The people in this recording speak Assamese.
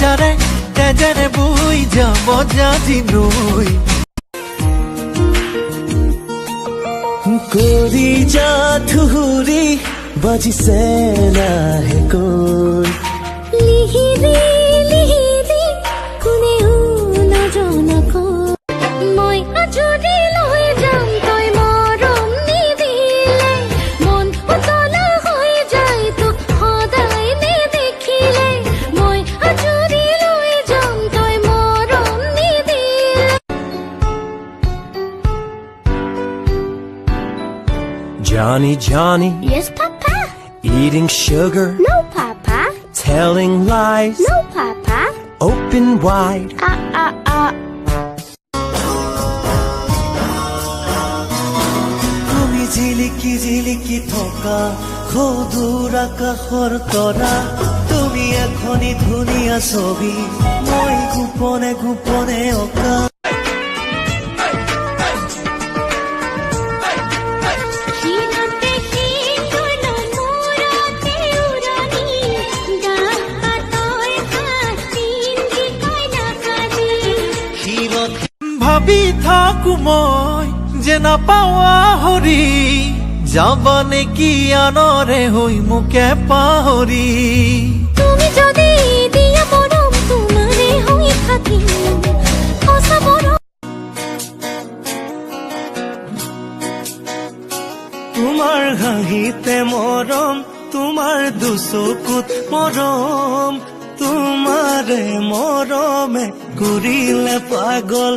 যাৰে তেজেৰে বৈ যাব জাতি নৈ কৰি যা ধুহুৰি বাজিছে লাহেকৈ লিহিৰি লিহিৰি কোনেও নজনাকৈ মই আজৰি লৈ যাম তই মৰম নিদিলে মন উতলা হৈ যায় তোক সদায় নেদেখিলে মই আজৰি লৈ যাম তই মৰম নিদিলে Johnny, Johnny, Yes, Papa. eating sugar, No, Papa. telling lies, No, Papa. open wide. তুমি জিলিকি জিলিকি থকা সদূৰ আকাশৰ তৰা তুমি এখনি ধুনীয়া ছবি মই গোপনে গোপনে অঁকা শিলতে শিল মূৰতে উৰণি গান পাতৰ হাচিন জিকাই নাকাজি শিলত ভাবি থাকো মই যে নাপাৱা হৰি যাব নেকি আনৰে হৈ মোকে পাহৰি তুমি যদি দিয়া মৰম তোমাৰে হৈ থাকিম সঁচা মৰম তোমাৰ হাঁহিতে মৰম তোমাৰ দুচকুত মৰম তোমাৰে মৰমে কৰিলে পাগল